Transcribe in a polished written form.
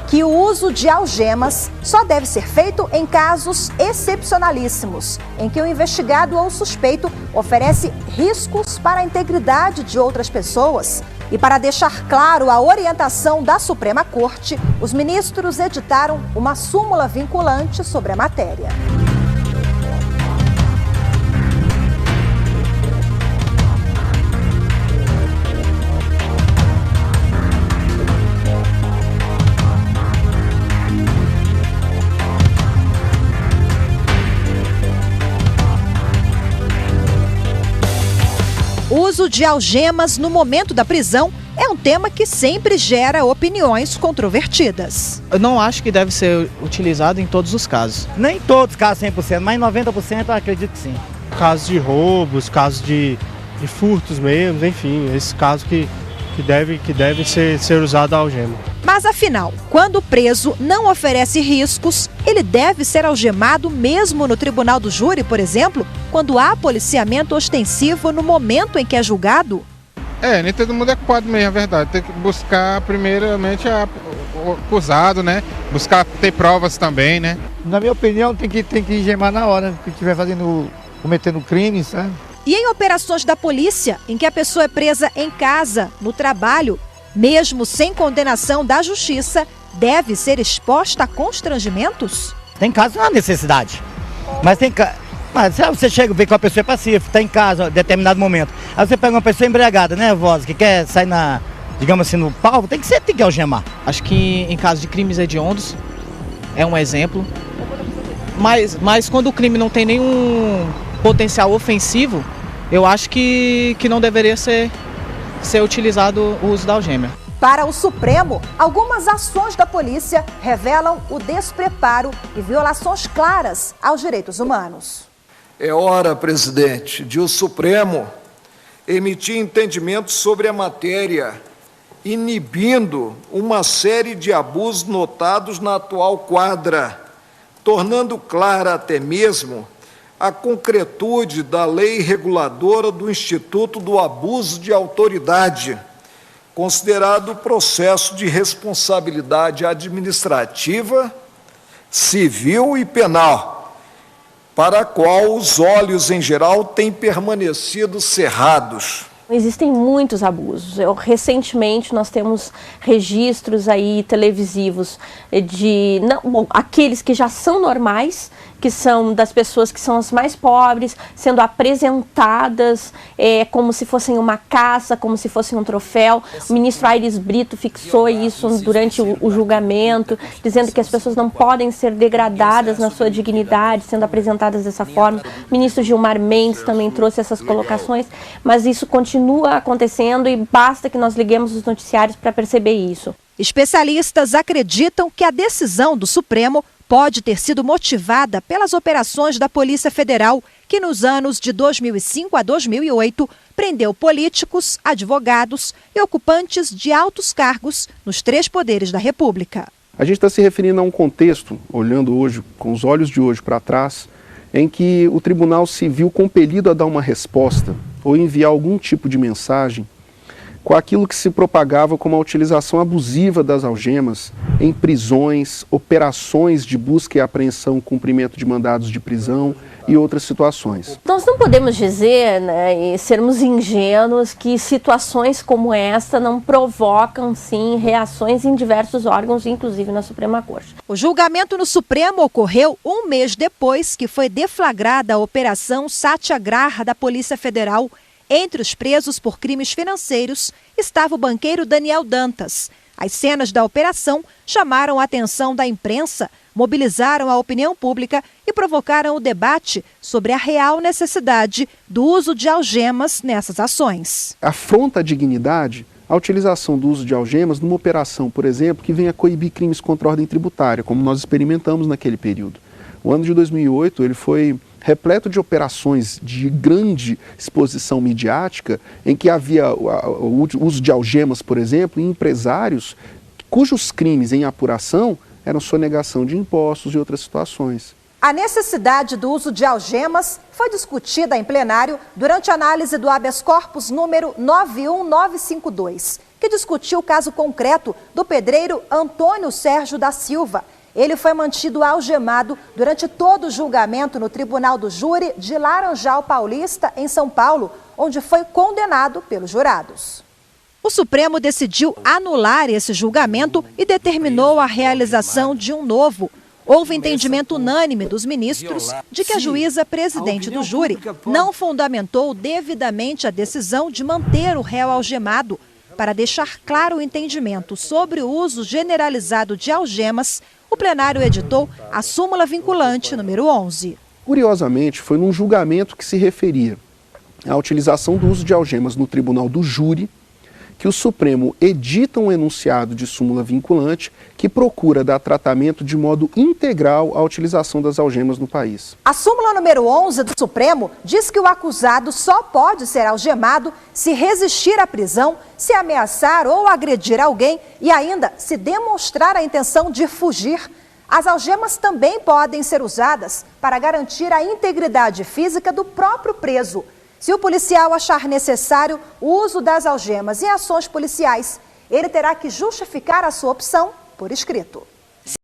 que o uso de algemas só deve ser feito em casos excepcionalíssimos, em que o investigado ou suspeito oferece riscos para a integridade de outras pessoas. E para deixar claro a orientação da Suprema Corte, os ministros editaram uma súmula vinculante sobre a matéria. O uso de algemas no momento da prisão é um tema que sempre gera opiniões controvertidas. Eu não acho que deve ser utilizado em todos os casos. Nem todos os casos 100%, mas 90% eu acredito que sim. Casos de roubos, casos de furtos mesmo, enfim, esse caso que deve ser usado a algema. Mas afinal, quando o preso não oferece riscos, ele deve ser algemado mesmo no tribunal do júri, por exemplo, quando há policiamento ostensivo no momento em que é julgado? Nem todo mundo é culpado mesmo, é verdade. Tem que buscar primeiramente o acusado, né? Buscar ter provas também, né? Na minha opinião, tem que algemar na hora que estiver cometendo crime, sabe? E em operações da polícia, em que a pessoa é presa em casa, no trabalho, mesmo sem condenação da justiça, deve ser exposta a constrangimentos? Tem casos que não há necessidade, mas se você chega e vê que uma pessoa é pacífica, está em casa em determinado momento, aí você pega uma pessoa embriagada, nervosa, que quer sair digamos assim, no palco, tem que algemar. Acho que em caso de crimes hediondos é um exemplo, mas quando o crime não tem nenhum potencial ofensivo, eu acho que não deveria ser utilizado o uso da algema. Para o Supremo, algumas ações da polícia revelam o despreparo e violações claras aos direitos humanos. É hora, presidente, de o Supremo emitir entendimento sobre a matéria, inibindo uma série de abusos notados na atual quadra, tornando clara até mesmo a concretude da lei reguladora do Instituto do Abuso de Autoridade, considerado processo de responsabilidade administrativa, civil e penal, para a qual os olhos, em geral, têm permanecido cerrados. Existem muitos abusos. Recentemente nós temos registros aí televisivos de aqueles que já são normais, que são das pessoas que são as mais pobres, sendo apresentadas como se fossem uma caça, como se fossem um troféu. O ministro Aires Brito fixou isso durante o julgamento, dizendo que as pessoas não podem ser degradadas na sua dignidade, sendo apresentadas dessa forma. O ministro Gilmar Mendes também trouxe essas colocações, mas isso continua acontecendo e basta que nós liguemos os noticiários para perceber isso. Especialistas acreditam que a decisão do Supremo pode ter sido motivada pelas operações da Polícia Federal, que nos anos de 2005 a 2008 prendeu políticos, advogados e ocupantes de altos cargos nos 3 poderes da República. A gente está se referindo a um contexto, olhando hoje, com os olhos de hoje para trás, em que o tribunal se viu compelido a dar uma resposta ou enviar algum tipo de mensagem com aquilo que se propagava como a utilização abusiva das algemas em prisões, operações de busca e apreensão, cumprimento de mandados de prisão e outras situações. Nós não podemos dizer, e sermos ingênuos, que situações como esta não provocam, sim, reações em diversos órgãos, inclusive na Suprema Corte. O julgamento no Supremo ocorreu um mês depois que foi deflagrada a Operação Satyagraha da Polícia Federal. Entre os presos por crimes financeiros estava o banqueiro Daniel Dantas. As cenas da operação chamaram a atenção da imprensa, mobilizaram a opinião pública e provocaram o debate sobre a real necessidade do uso de algemas nessas ações. Afronta a dignidade a utilização do uso de algemas numa operação, por exemplo, que venha coibir crimes contra a ordem tributária, como nós experimentamos naquele período. O ano de 2008 ele foi repleto de operações de grande exposição midiática, em que havia o uso de algemas, por exemplo, em empresários cujos crimes em apuração eram sonegação de impostos e outras situações. A necessidade do uso de algemas foi discutida em plenário durante a análise do habeas corpus número 91952, que discutiu o caso concreto do pedreiro Antônio Sérgio da Silva. Ele foi mantido algemado durante todo o julgamento no Tribunal do Júri de Laranjal Paulista, em São Paulo, onde foi condenado pelos jurados. O Supremo decidiu anular esse julgamento e determinou a realização de um novo. Houve entendimento unânime dos ministros de que a juíza presidente do júri não fundamentou devidamente a decisão de manter o réu algemado. Para deixar claro o entendimento sobre o uso generalizado de algemas, o plenário editou a súmula vinculante número 11. Curiosamente, foi num julgamento que se referia à utilização do uso de algemas no tribunal do júri que o Supremo edita um enunciado de súmula vinculante que procura dar tratamento de modo integral à utilização das algemas no país. A súmula número 11 do Supremo diz que o acusado só pode ser algemado se resistir à prisão, se ameaçar ou agredir alguém e ainda se demonstrar a intenção de fugir. As algemas também podem ser usadas para garantir a integridade física do próprio preso. Se o policial achar necessário o uso das algemas em ações policiais, ele terá que justificar a sua opção por escrito.